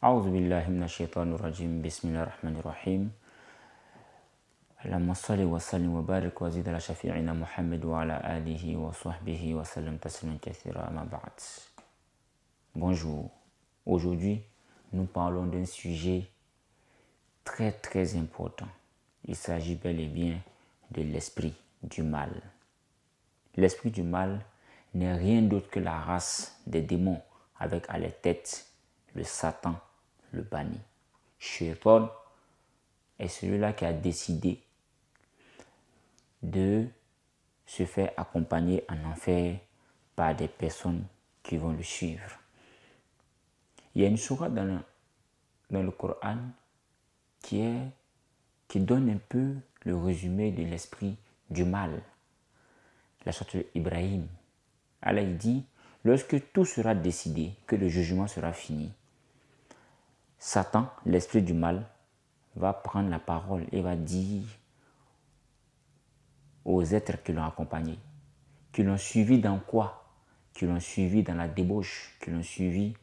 أعوذ بالله من الشيطان الرجيم بسم الله الرحمن الرحيم اللهم صل وسلم وبارك وزد على شفيعنا محمد وعلى آله وصحبه وسلم تسليما كثيرا أما بعد. Bonjour. Aujourd'hui, nous parlons d'un sujet très important. Il s'agit bel et bien de l'esprit du mal. L'esprit du mal n'est rien d'autre que la race des démons avec à la tête le Satan, le banni. Shaitan est celui-là qui a décidé de se faire accompagner en enfer par des personnes qui vont le suivre. Il y a une sourate dans le Coran qui donne un peu le résumé de l'esprit du mal. La sourate Ibrahim. Allah dit, lorsque tout sera décidé, que le jugement sera fini, Satan, l'esprit du mal, va prendre la parole et va dire aux êtres qui l'ont accompagné, qui l'ont suivi dans quoi? Qui l'ont suivi dans la débauche, qui l'ont suivi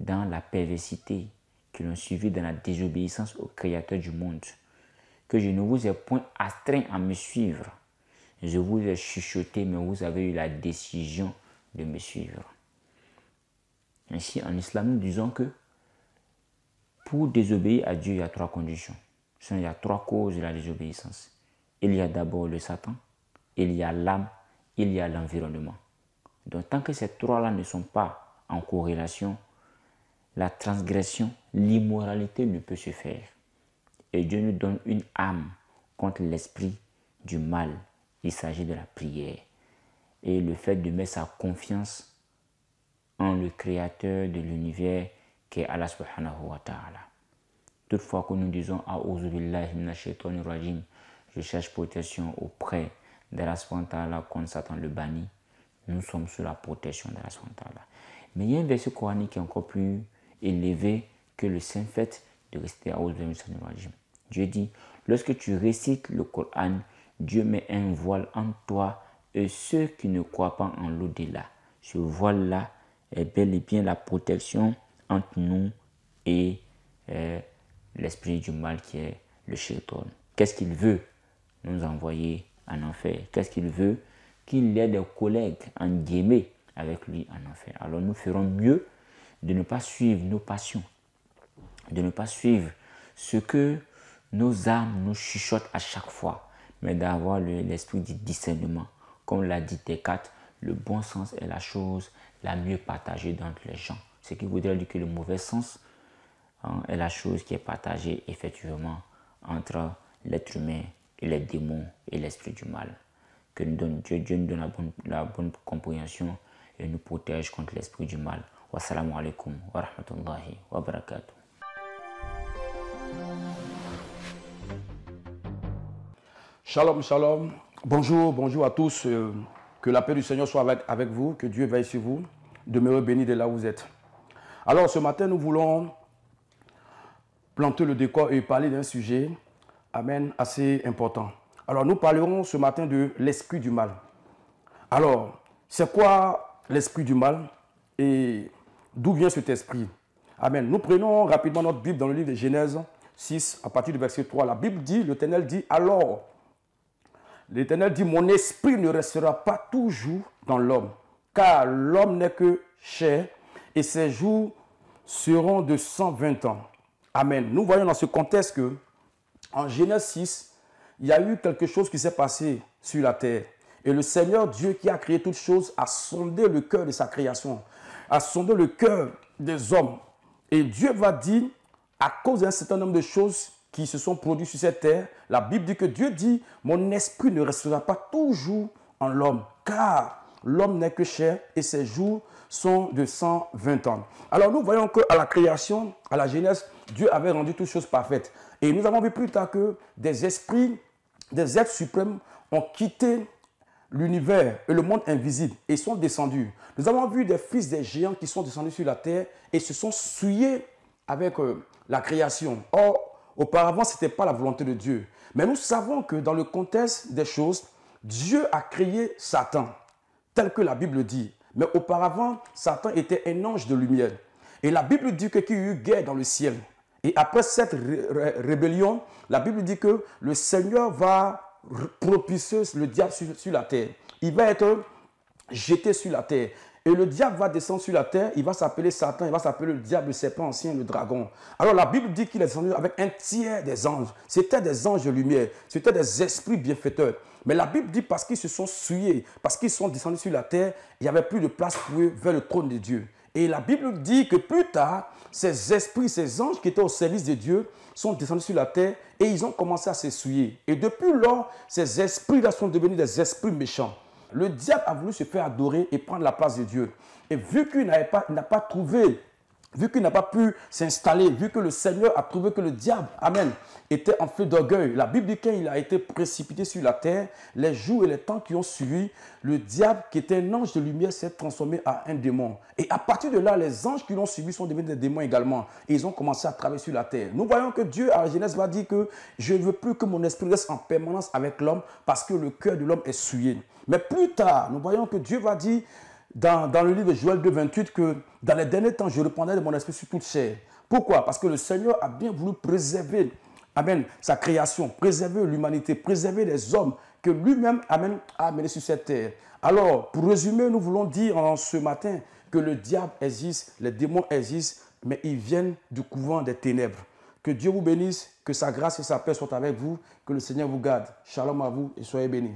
dans la perversité, qui l'ont suivi dans la désobéissance au Créateur du monde, que je ne vous ai point astreint à me suivre. Je vous ai chuchoté, mais vous avez eu la décision de me suivre. Ainsi, en islam, nous disons que pour désobéir à Dieu, il y a trois conditions. Il y a trois causes de la désobéissance. Il y a d'abord le Satan, il y a l'âme, il y a l'environnement. Donc, tant que ces trois-là ne sont pas en corrélation, la transgression, l'immoralité ne peut se faire. Et Dieu nous donne une âme contre l'esprit du mal. Il s'agit de la prière. Et le fait de mettre sa confiance en le créateur de l'univers qui est Allah subhanahu wa ta'ala. Toutefois que nous disons A'udhu billahi minash shaitanir rajim, je cherche protection auprès d'Allah subhanahu wa ta'ala contre Satan le banni, nous sommes sous la protection d'Allah subhanahu wa ta'ala. Mais il y a un verset coranique qui est encore plus élevé que le saint fait de rester A'udhu billahi minash shaitanir rajim. Dieu dit, lorsque tu récites le Coran, Dieu met un voile entre toi et ceux qui ne croient pas en l'au-delà. Ce voile-là est bel et bien la protection entre nous et l'esprit du mal qui est le shaitan. Qu'est-ce qu'il veut? Nous envoyer en enfer. Qu'est-ce qu'il veut? Qu'il ait des collègues en guillemets avec lui en enfer. Alors nous ferons mieux de ne pas suivre nos passions, de ne pas suivre ce que nos âmes nous chuchotent à chaque fois, mais d'avoir l'esprit du discernement. Comme l'a dit Descartes, le bon sens est la chose la mieux partagée d'entre les gens. Ce qui voudrait dire que le mauvais sens est la chose qui est partagée effectivement entre l'être humain et les démons et l'esprit du mal. Que nous donne Dieu, Dieu nous donne la bonne compréhension et nous protège contre l'esprit du mal. Wassalamu alaikum wa rahmatullahi wa barakatuh. Shalom, shalom. Bonjour à tous. Que la paix du Seigneur soit avec vous, que Dieu veille sur vous. Demeurez bénis de là où vous êtes. Alors ce matin, nous voulons planter le décor et parler d'un sujet, amen, assez important. Alors nous parlerons ce matin de l'esprit du mal. Alors, c'est quoi l'esprit du mal et d'où vient cet esprit? Amen. Nous prenons rapidement notre Bible dans le livre de Genèse 6, à partir du verset 3. La Bible dit, l'Éternel dit, alors, l'Éternel dit, mon esprit ne restera pas toujours dans l'homme, car l'homme n'est que chair, et ses jours seront de 120 ans. Amen. Nous voyons dans ce contexte que, en Genèse 6, il y a eu quelque chose qui s'est passé sur la terre. Et le Seigneur Dieu qui a créé toutes choses a sondé le cœur de sa création, a sondé le cœur des hommes. Et Dieu va dire, à cause d'un certain nombre de choses qui se sont produites sur cette terre, la Bible dit que Dieu dit, mon esprit ne restera pas toujours en l'homme, car l'homme n'est que chair et ses jours sont de 120 ans. Alors nous voyons qu'à la création, à la Genèse, Dieu avait rendu toutes choses parfaites. Et nous avons vu plus tard que des esprits, des êtres suprêmes ont quitté l'univers et le monde invisible et sont descendus. Nous avons vu des fils des géants qui sont descendus sur la terre et se sont souillés avec la création. Or, auparavant, ce n'était pas la volonté de Dieu. Mais nous savons que dans le contexte des choses, Dieu a créé Satan, tel que la Bible dit. Mais auparavant, Satan était un ange de lumière. Et la Bible dit qu'il y a eu guerre dans le ciel. Et après cette rébellion, la Bible dit que le Seigneur va propulser le diable sur la terre. Il va être jeté sur la terre. Et le diable va descendre sur la terre, il va s'appeler Satan, il va s'appeler le diable, le serpent ancien, le dragon. Alors la Bible dit qu'il est descendu avec un tiers des anges. C'était des anges de lumière, c'était des esprits bienfaiteurs. Mais la Bible dit parce qu'ils se sont souillés, parce qu'ils sont descendus sur la terre, il n'y avait plus de place pour eux vers le trône de Dieu. Et la Bible dit que plus tard, ces esprits, ces anges qui étaient au service de Dieu sont descendus sur la terre et ils ont commencé à se souiller. Et depuis lors, ces esprits-là sont devenus des esprits méchants. Le diable a voulu se faire adorer et prendre la place de Dieu. Et vu qu'il n'a pas trouvé, vu qu'il n'a pas pu s'installer, vu que le Seigneur a trouvé que le diable, amen, était en feu d'orgueil, la Bible dit qu'il a été précipité sur la terre, les jours et les temps qui ont suivi, le diable, qui était un ange de lumière, s'est transformé en un démon. Et à partir de là, les anges qui l'ont suivi sont devenus des démons également. Et ils ont commencé à travailler sur la terre. Nous voyons que Dieu, à la Genèse, va dire que je ne veux plus que mon esprit reste en permanence avec l'homme parce que le cœur de l'homme est souillé. Mais plus tard, nous voyons que Dieu va dire dans le livre de Joël 2, 28 que dans les derniers temps, je répandrai de mon esprit sur toute chair. Pourquoi? Parce que le Seigneur a bien voulu préserver, amen, sa création, préserver l'humanité, préserver les hommes que lui-même, amen, a amenés sur cette terre. Alors, pour résumer, nous voulons dire en ce matin que le diable existe, les démons existent, mais ils viennent du couvent des ténèbres. Que Dieu vous bénisse, que sa grâce et sa paix soient avec vous, que le Seigneur vous garde. Shalom à vous et soyez bénis.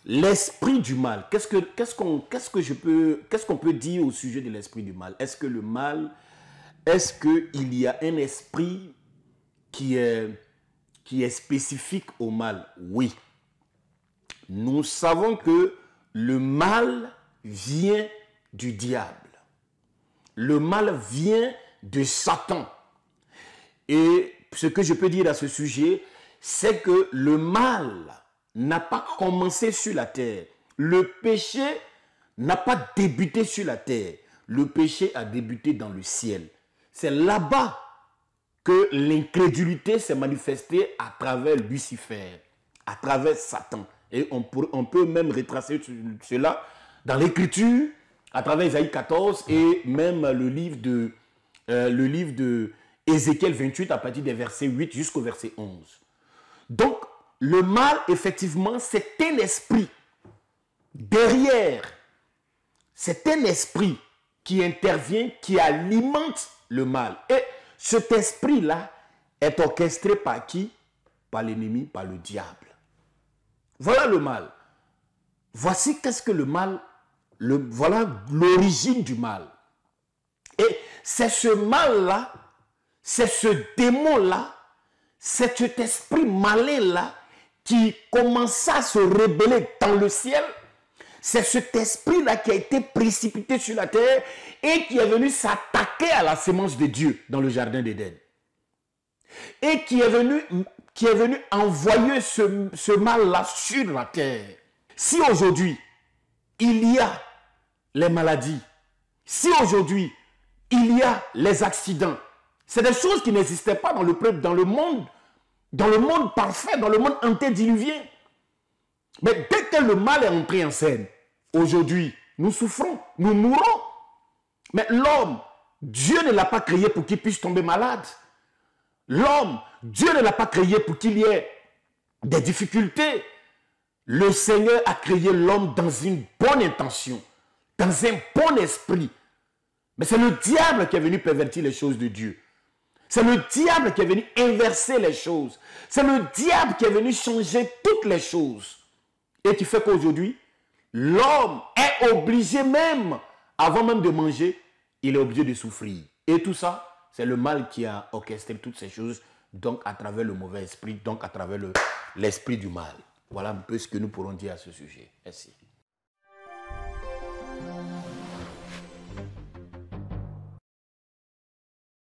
L'esprit du mal, qu'est-ce qu'on peut dire au sujet de l'esprit du mal? Est-ce qu'il y a un esprit qui est spécifique au mal? Oui. Nous savons que le mal vient du diable. Le mal vient de Satan. Et ce que je peux dire à ce sujet, c'est que le mal n'a pas commencé sur la terre. Le péché n'a pas débuté sur la terre. Le péché a débuté dans le ciel. C'est là-bas que l'incrédulité s'est manifestée à travers Lucifer, à travers Satan. Et on peut même retracer cela dans l'Écriture, à travers Isaïe 14 et même le livre de Ézéchiel 28 à partir des versets 8 jusqu'au verset 11. Donc, le mal, effectivement, c'est un esprit. Derrière, c'est un esprit qui intervient, qui alimente le mal. Et cet esprit-là est orchestré par qui? Par l'ennemi, par le diable. Voilà le mal. Voici qu'est-ce que le mal, voilà l'origine du mal. Et c'est ce mal-là, c'est ce démon-là, c'est cet esprit malin-là qui commença à se rebeller dans le ciel. C'est cet esprit-là qui a été précipité sur la terre et qui est venu s'attaquer à la sémence de Dieu dans le jardin d'Éden. Et qui est venu envoyer ce mal-là sur la terre. Si aujourd'hui, il y a les maladies, si aujourd'hui, il y a les accidents, c'est des choses qui n'existaient pas dans le monde parfait, dans le monde antédiluvien. Mais dès que le mal est entré en scène, aujourd'hui, nous souffrons, nous mourons. Mais l'homme, Dieu ne l'a pas créé pour qu'il puisse tomber malade. L'homme, Dieu ne l'a pas créé pour qu'il y ait des difficultés. Le Seigneur a créé l'homme dans une bonne intention, dans un bon esprit. Mais c'est le diable qui est venu pervertir les choses de Dieu. C'est le diable qui est venu inverser les choses. C'est le diable qui est venu changer toutes les choses. Et qui fait qu'aujourd'hui, l'homme est obligé même, avant même de manger, il est obligé de souffrir. Et tout ça, c'est le mal qui a orchestré toutes ces choses, donc à travers le mauvais esprit, donc à travers l'esprit du mal. Voilà un peu ce que nous pourrons dire à ce sujet. Merci.